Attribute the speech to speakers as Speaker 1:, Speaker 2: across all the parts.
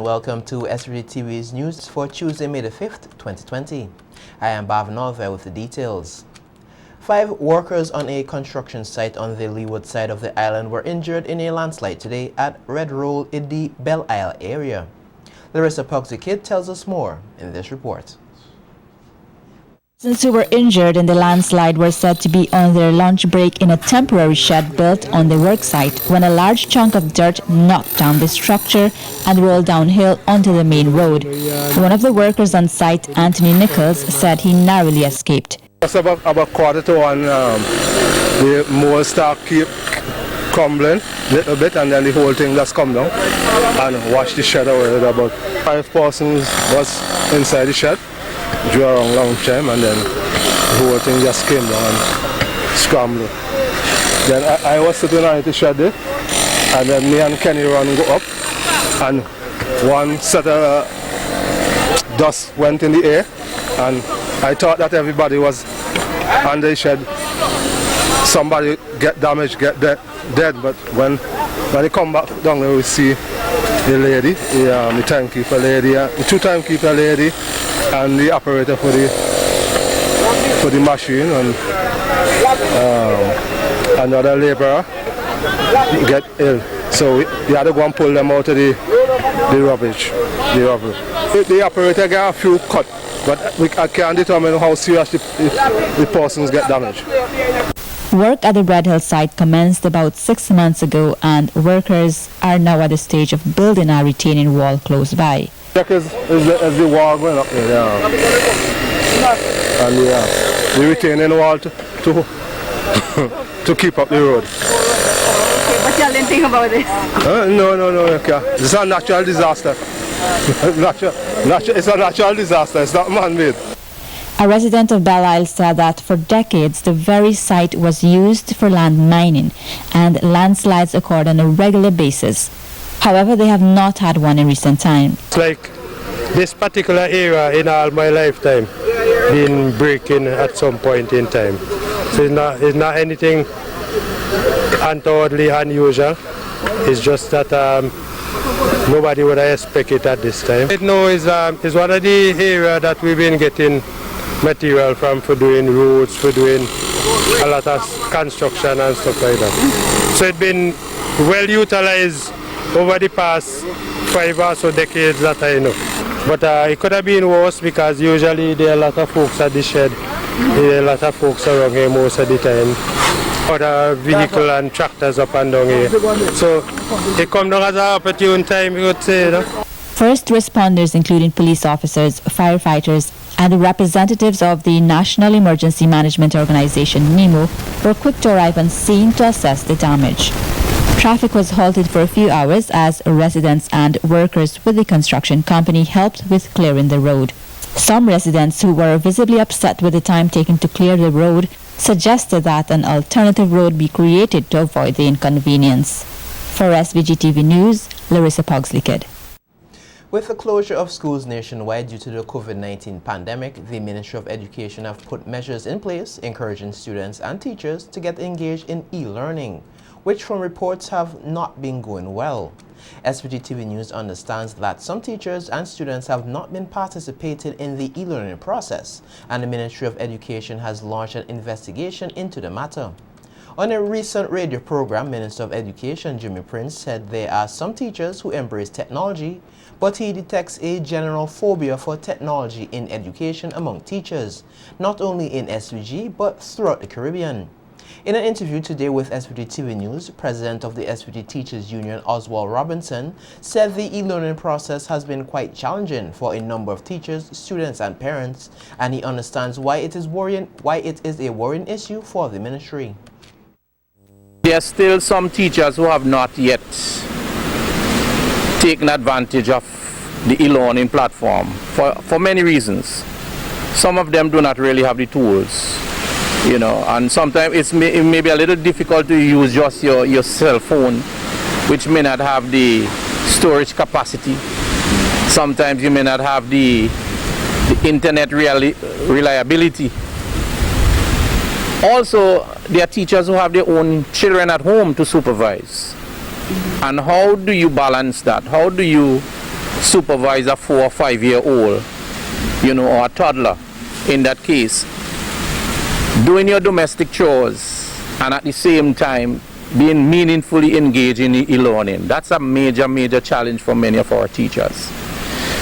Speaker 1: welcome to SVGTV News for Tuesday, May the 5th, 2020. I am Bav Norvell with the details. 5 workers on a construction site on the leeward side of the island were injured in a landslide today at Red Roll in the Belle Isle area. Larissa Pogzikid tells us more in this report.
Speaker 2: Persons who were injured in the landslide were said to be on their lunch break in a temporary shed built on the work site when a large chunk of dirt knocked down the structure and rolled downhill onto the main road. One of the workers on site, Anthony Nichols, said he narrowly escaped.
Speaker 3: Just about 1:45, the mold start keep crumbling a little bit, and then the whole thing just come down and wash the shed away. About 5 persons was inside the shed. Drew around long time, and then the whole thing just came down and scrambled. Then I was sitting on the shed there, and then me and Kenny run go up, and one set of dust went in the air, and I thought that everybody was under the shed. Somebody get damaged, get dead, but when they come back down there, we see the lady, the timekeeper lady, the 2 timekeeper lady, and the operator for the machine, and another laborer get ill. So we had to go and pull them out of the rubbish. The operator got a few cut, but I can't determine how serious the persons get damaged.
Speaker 2: Work at the Red Hill site commenced about 6 months ago, and workers are now at the stage of building a retaining wall close by.
Speaker 3: Is the wall going up there, yeah. And the retaining wall to keep up the road.
Speaker 4: Okay, but y'all didn't think about this?
Speaker 3: No, okay. This is a natural disaster. It's a natural disaster, it's not man-made.
Speaker 2: A resident of Belle Isle said that for decades the very site was used for land mining, and landslides occurred on a regular basis. However, they have not had one in recent time.
Speaker 5: It's like this particular area in all my lifetime been breaking at some point in time. So it's not anything untowardly unusual. It's just that nobody would have expected it at this time. It now is one of the areas that we've been getting material from for doing roads, for doing a lot of construction and stuff like that. So it's been well utilized over the past 5 or so decades that I know. But it could have been worse because usually there are a lot of folks at the shed. There are a lot of folks around here most of the time. Other vehicles and tractors up and down here. So it comes down as an opportune time, you would say.
Speaker 2: First responders, including police officers, firefighters, and representatives of the National Emergency Management Organization, NEMO, were quick to arrive on scene to assess the damage. Traffic was halted for a few hours as residents and workers with the construction company helped with clearing the road. Some residents who were visibly upset with the time taken to clear the road suggested that an alternative road be created to avoid the inconvenience. For SVGTV News, Larissa Pogzikid.
Speaker 1: With the closure of schools nationwide due to the COVID-19 pandemic, the Ministry of Education have put measures in place encouraging students and teachers to get engaged in e-learning, which from reports have not been going well. SVGTV News understands that some teachers and students have not been participating in the e-learning process, and the Ministry of Education has launched an investigation into the matter. On a recent radio program, Minister of Education Jimmy Prince said there are some teachers who embrace technology, but he detects a general phobia for technology in education among teachers, not only in SVG but throughout the Caribbean. In an interview today with SVGTV News, President of the SVG Teachers Union, Oswald Robinson, said the e-learning process has been quite challenging for a number of teachers, students and parents, and he understands why it is a worrying issue for the ministry.
Speaker 6: There are still some teachers who have not yet taken advantage of the e-learning platform for many reasons. Some of them do not really have the tools. And sometimes it may be a little difficult to use just your cell phone, which may not have the storage capacity. Sometimes you may not have the internet reliability. Also, there are teachers who have their own children at home to supervise. And how do you balance that? How do you supervise a 4 or 5 year old, you know, or a toddler in that case. Doing your domestic chores and at the same time being meaningfully engaged in e-learning. That's a major challenge for many of our teachers.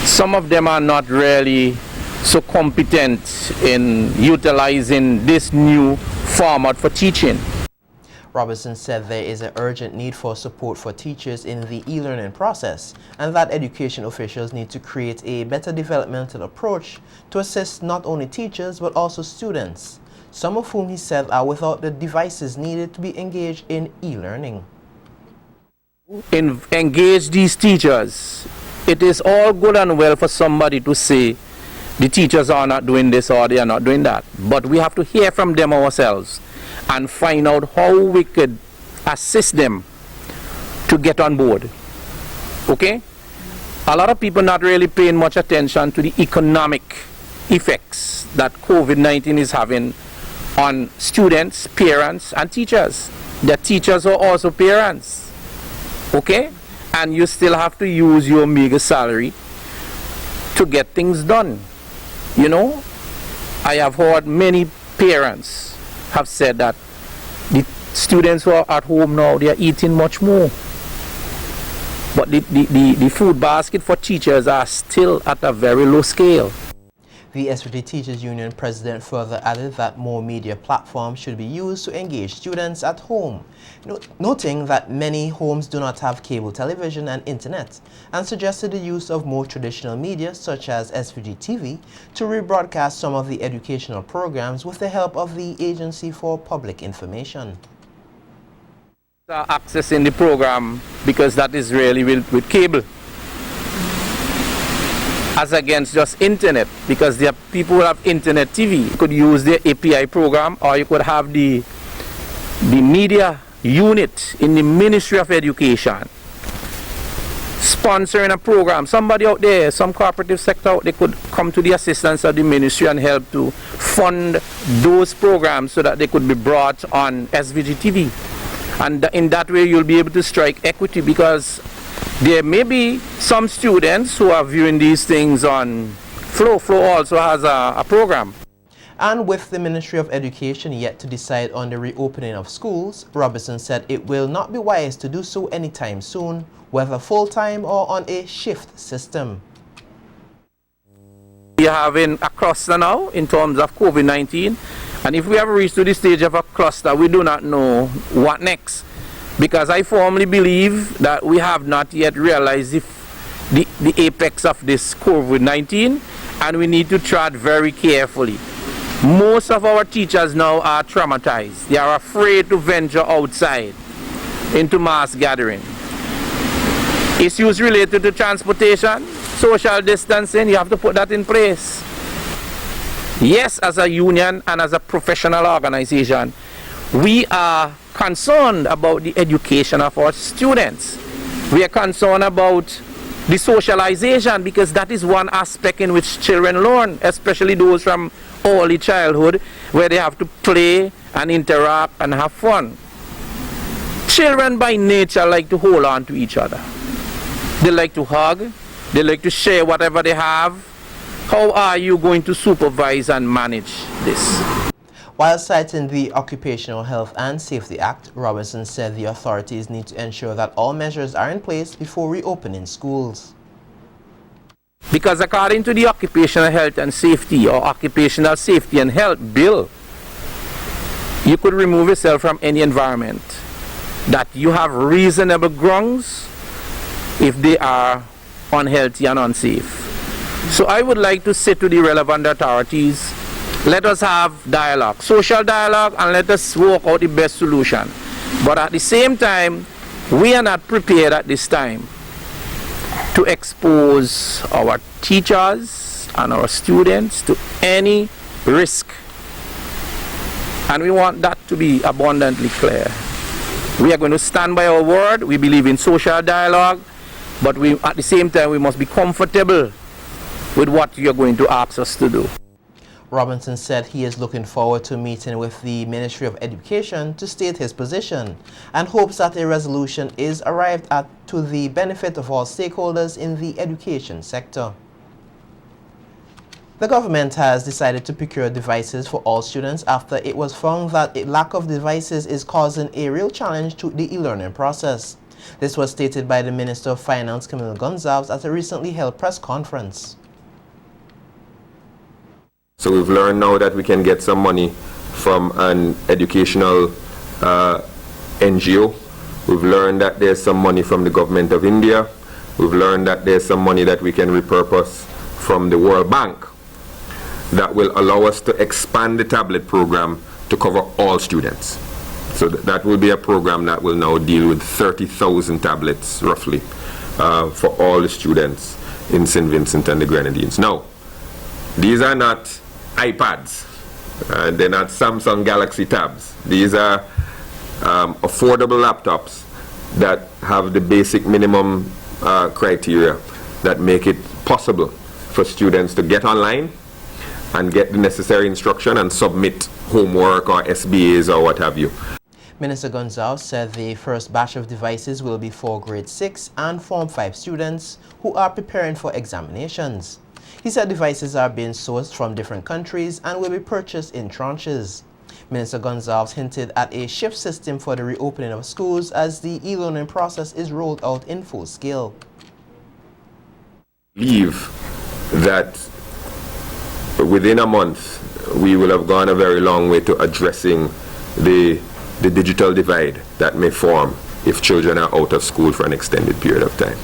Speaker 6: Some of them are not really so competent in utilizing this new format for teaching.
Speaker 1: Robertson said there is an urgent need for support for teachers in the e-learning process and that education officials need to create a better developmental approach to assist not only teachers but also students, some of whom he said are without the devices needed to be engaged in e-learning.
Speaker 6: Engage these teachers. It is all good and well for somebody to say the teachers are not doing this or they are not doing that, but we have to hear from them ourselves and find out how we could assist them to get on board. Okay? A lot of people not really paying much attention to the economic effects that COVID-19 is having on students, parents, and teachers. The teachers are also parents. Okay? And you still have to use your meager salary to get things done. You know, I have heard many parents have said that the students who are at home now, they are eating much more. But the food basket for teachers are still at a very low scale.
Speaker 1: The SVG Teachers Union president further added that more media platforms should be used to engage students at home, noting that many homes do not have cable television and internet, and suggested the use of more traditional media such as SVG-TV to rebroadcast some of the educational programs with the help of the Agency for Public Information.
Speaker 6: Accessing the program, because that is really with cable, as against just internet, because there are people who have internet TV. You could use the API program, or you could have the media unit in the Ministry of Education sponsoring a program. Somebody out there, some cooperative sector out there could come to the assistance of the ministry and help to fund those programs so that they could be brought on SVG-TV. And in that way you'll be able to strike equity, because there may be some students who are viewing these things on Flow. Flow also has a program.
Speaker 1: And with the Ministry of Education yet to decide on the reopening of schools, Robertson said it will not be wise to do so anytime soon, whether full-time or on a shift system.
Speaker 6: We are having a cluster now in terms of COVID-19, and if we have reached to the stage of a cluster, we do not know what next. Because I firmly believe that we have not yet realized the apex of this COVID-19, and we need to tread very carefully. Most of our teachers now are traumatized. They are afraid to venture outside into mass gathering. Issues related to transportation, social distancing, you have to put that in place. Yes, as a union and as a professional organization, we are concerned about the education of our students. We are concerned about the socialization, because that is one aspect in which children learn, especially those from early childhood, where they have to play and interact and have fun. Children by nature like to hold on to each other. They like to hug, they like to share whatever they have. How are you going to supervise and manage this?
Speaker 1: While citing the Occupational Health and Safety Act, Robertson said the authorities need to ensure that all measures are in place before reopening schools.
Speaker 6: Because according to the Occupational Health and Safety or Occupational Safety and Health Bill, you could remove yourself from any environment that you have reasonable grounds if they are unhealthy and unsafe. So I would like to say to the relevant authorities, let us have dialogue, social dialogue, and let us work out the best solution. But at the same time, we are not prepared at this time to expose our teachers and our students to any risk. And we want that to be abundantly clear. We are going to stand by our word. We believe in social dialogue, but at the same time, we must be comfortable with what you are going to ask us to do.
Speaker 1: Robinson said he is looking forward to meeting with the Ministry of Education to state his position and hopes that a resolution is arrived at to the benefit of all stakeholders in the education sector. The government has decided to procure devices for all students after it was found that a lack of devices is causing a real challenge to the e-learning process. This was stated by the Minister of Finance, Camille Gonzalez, at a recently held press conference.
Speaker 7: So we've learned now that we can get some money from an educational NGO. We've learned that there's some money from the government of India. We've learned that there's some money that we can repurpose from the World Bank that will allow us to expand the tablet program to cover all students. So that will be a program that will now deal with 30,000 tablets, roughly, for all the students in St. Vincent and the Grenadines. Now, these are not iPads, they're not Samsung Galaxy Tabs. These are affordable laptops that have the basic minimum criteria that make it possible for students to get online and get the necessary instruction and submit homework or SBAs or what have you.
Speaker 1: Minister Gonzalez said the first batch of devices will be for grade 6 and Form 5 students who are preparing for examinations. He said devices are being sourced from different countries and will be purchased in tranches. Minister Gonzalez hinted at a shift system for the reopening of schools as the e-learning process is rolled out in full scale.
Speaker 7: I believe that within a month we will have gone a very long way to addressing the digital divide that may form if children are out of school for an extended period of time.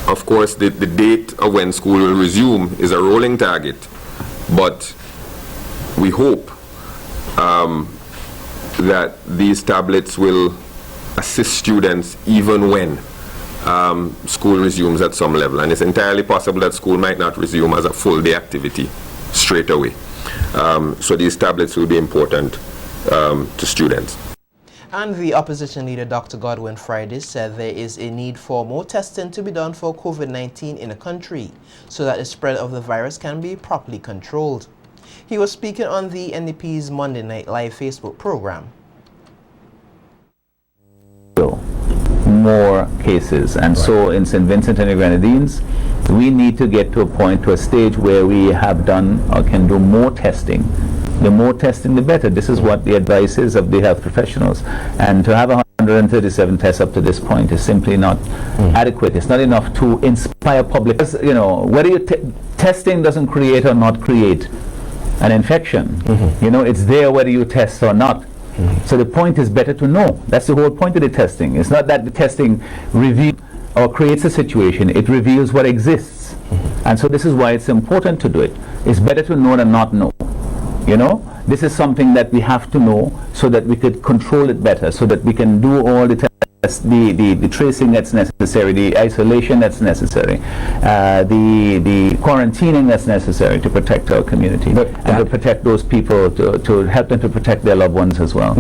Speaker 7: Of course, the date of when school will resume is a rolling target, but we hope that these tablets will assist students even when school resumes at some level. And it's entirely possible that school might not resume as a full day activity straight away. So these tablets will be important to students.
Speaker 1: And the opposition leader, Dr. Godwin Friday, said there is a need for more testing to be done for COVID-19 in the country so that the spread of the virus can be properly controlled. He was speaking on the NDP's Monday Night Live Facebook program.
Speaker 8: More cases, and so in St. Vincent and the Grenadines we need to get to a stage where we have done or can do more testing. The more testing the better. This is what the advice is of the health professionals, and to have 137 tests up to this point is simply not adequate. It's not enough to inspire public. You know, whether testing doesn't create or not create an infection, you know, it's there whether you test or not. So the point is better to know. That's the whole point of the testing. It's not that the testing reveals or creates a situation, it reveals what exists. And so this is why it's important to do it. It's better to know than not know. You know, this is something that we have to know so that we could control it better, so that we can do all the tests, the tracing that's necessary, the isolation that's necessary, the quarantining that's necessary to protect our community and to protect those people, to help them to protect their loved ones as well.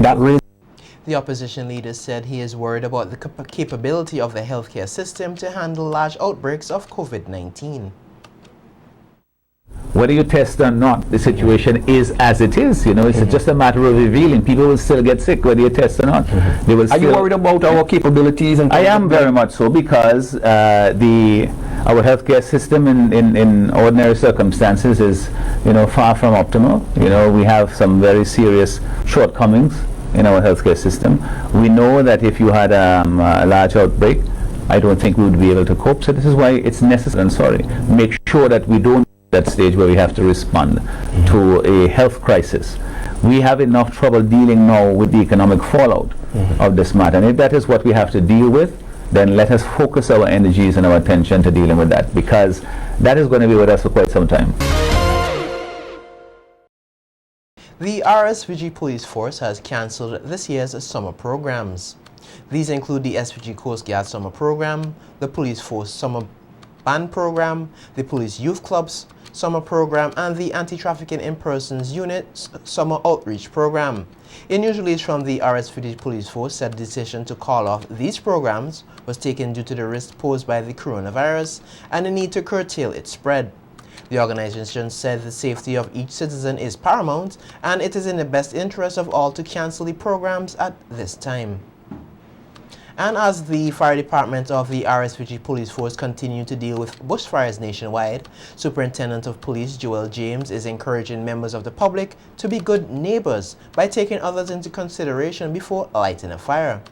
Speaker 1: The opposition leader said he is worried about the capability of the healthcare system to handle large outbreaks of COVID-19.
Speaker 8: Whether you test or not, the situation is as it is. You know, it's just a matter of revealing. People will still get sick whether you test or not. They will. Are you worried about our capabilities? I am very much so, because our healthcare system in ordinary circumstances is, you know, far from optimal. You know, we have some very serious shortcomings in our healthcare system. We know that if you had a large outbreak, I don't think we would be able to cope. So this is why it's necessary. Make sure that we don't that stage where we have to respond to a health crisis. We have enough trouble dealing now with the economic fallout of this matter, and if that is what we have to deal with, then let us focus our energies and our attention to dealing with that, because that is going to be with us for quite some time.
Speaker 1: The RSVG Police Force has cancelled this year's summer programs. These include the SVG Coast Guard Summer Program, the Police Force Summer Band Program, the Police Youth Clubs Summer Program, and the Anti-Trafficking in Persons Unit Summer Outreach Program. A news release from the RSVG Police Force said the decision to call off these programs was taken due to the risk posed by the coronavirus and the need to curtail its spread. The organization said the safety of each citizen is paramount and it is in the best interest of all to cancel the programs at this time. And as the fire department of the RSVG police force continue to deal with bushfires nationwide, Superintendent of Police Joel James is encouraging members of the public to be good neighbors by taking others into consideration before lighting a fire.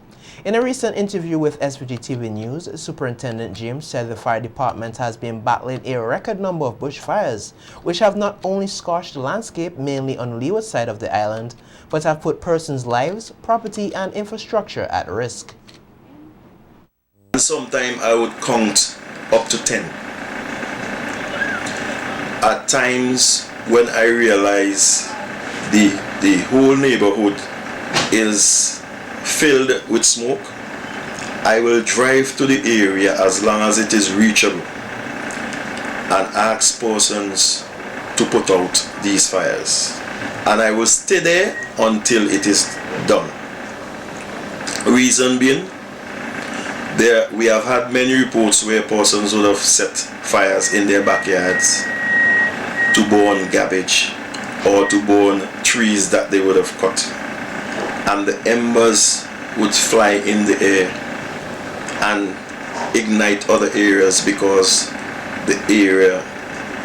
Speaker 1: In a recent interview with SVG-TV News, Superintendent James said the fire department has been battling a record number of bushfires, which have not only scorched the landscape mainly on the leeward side of the island, but have put persons' lives, property and infrastructure at risk.
Speaker 9: Sometimes I would count up to 10. At times when I realize the whole neighborhood is filled with smoke, I will drive to the area as long as it is reachable and ask persons to put out these fires. And I will stay there until it is done. Reason being, we have had many reports where persons would have set fires in their backyards to burn garbage or to burn trees that they would have cut. And the embers would fly in the air and ignite other areas because the area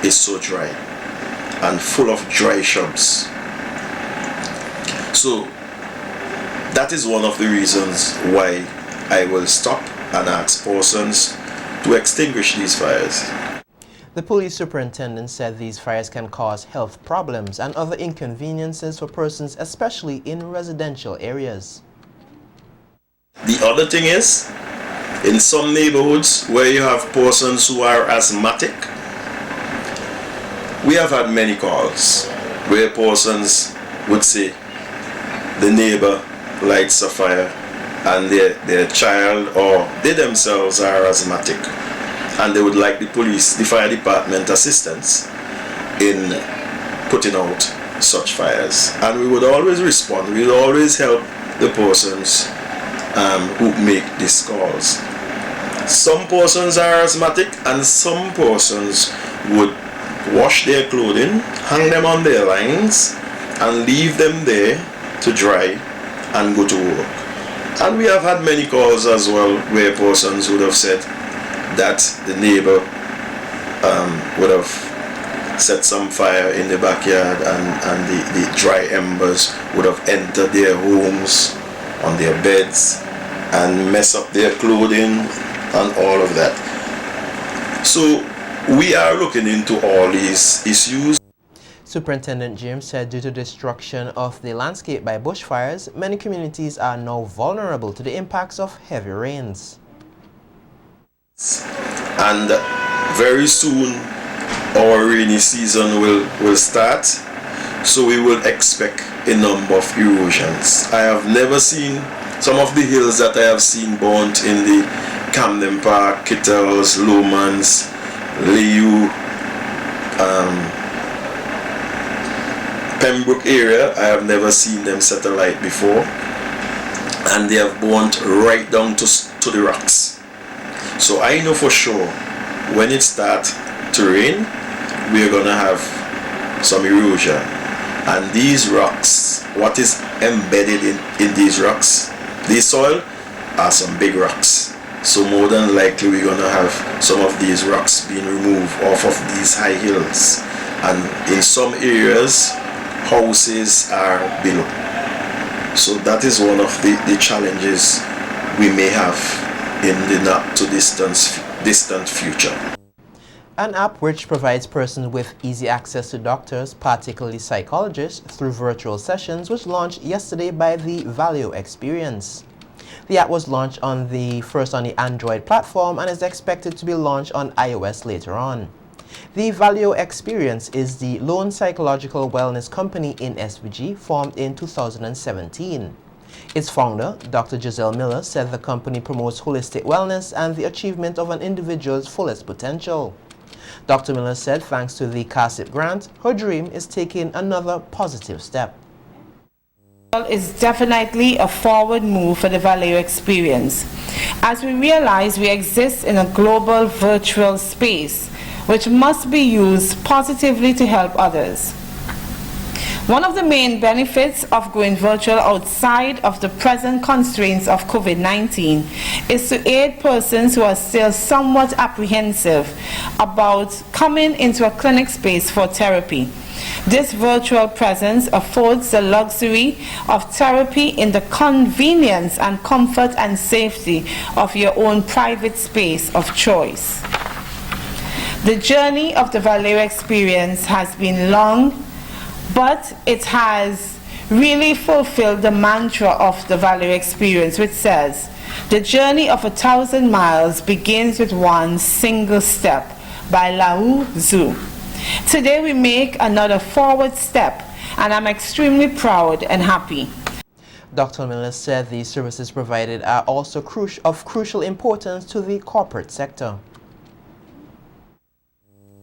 Speaker 9: is so dry and full of dry shrubs. So that is one of the reasons why I will stop and ask persons to extinguish these fires.
Speaker 1: The police superintendent said these fires can cause health problems and other inconveniences for persons, especially in residential areas.
Speaker 9: The other thing is, in some neighborhoods where you have persons who are asthmatic, we have had many calls where persons would say the neighbor lights a fire and their child or they themselves are asthmatic, and they would like the police, the fire department assistance in putting out such fires. And we would always respond, we would always help the persons who make these calls. Some persons are asthmatic and some persons would wash their clothing, hang them on their lines and leave them there to dry and go to work. And we have had many calls as well where persons would have said that the neighbor would have set some fire in the backyard and the dry embers would have entered their homes, on their beds, and mess up their clothing and all of that. So we are looking into all these issues.
Speaker 1: Superintendent James said due to destruction of the landscape by bushfires, many communities are now vulnerable to the impacts of heavy rains.
Speaker 9: And very soon our rainy season will start, so we will expect a number of erosions. I have never seen some of the hills that I have seen burnt in the Camden Park, Kittles, Lomans, Liu, Pembroke area. I have never seen them set alight before, and they have burnt right down to the rocks. So I know for sure when it starts to rain, we are going to have some erosion. And these rocks, what is embedded in these rocks, this soil, are some big rocks. So more than likely we're going to have some of these rocks being removed off of these high hills. And in some areas, houses are below. So that is one of the challenges we may have in the not too distant future.
Speaker 1: An app which provides persons with easy access to doctors, particularly psychologists, through virtual sessions was launched yesterday by the Valio Experience. The app was launched first on the Android platform and is expected to be launched on iOS later on. The Valio Experience is the lone psychological wellness company in SVG formed in 2017. Its founder, Dr. Giselle Miller, said the company promotes holistic wellness and the achievement of an individual's fullest potential. Dr. Miller said thanks to the CASIP grant, her dream is taking another positive step.
Speaker 10: Is definitely a forward move for the Valio Experience. As we realize we exist in a global virtual space which must be used positively to help others. One of the main benefits of going virtual outside of the present constraints of COVID-19 is to aid persons who are still somewhat apprehensive about coming into a clinic space for therapy. This virtual presence affords the luxury of therapy in the convenience and comfort and safety of your own private space of choice. The journey of the Valeria experience has been long, but it has really fulfilled the mantra of the Valeria experience, which says, "The journey of 1,000 miles begins with one single step," by Lao Tzu. Today we make another forward step, and I'm extremely proud and happy.
Speaker 1: Dr. Miller said the services provided are also of crucial importance to the corporate sector.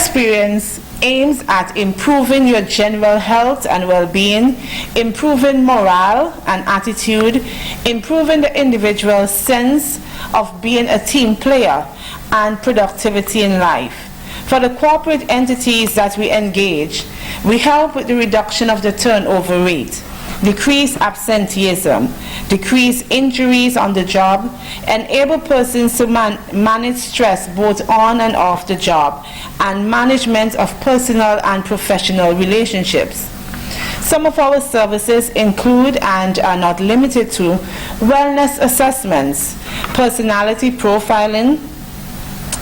Speaker 10: Experience aims at improving your general health and well-being, improving morale and attitude, improving the individual's sense of being a team player, and productivity in life. For the corporate entities that we engage, we help with the reduction of the turnover rate, decrease absenteeism, decrease injuries on the job, enable persons to manage stress both on and off the job, and management of personal and professional relationships. Some of our services include and are not limited to wellness assessments, personality profiling,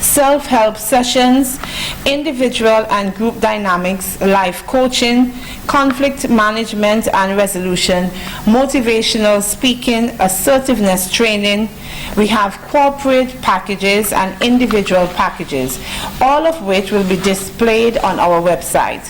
Speaker 10: self-help sessions, individual and group dynamics, life coaching, conflict management and resolution, motivational speaking, assertiveness training. We have corporate packages and individual packages, all of which will be displayed on our website.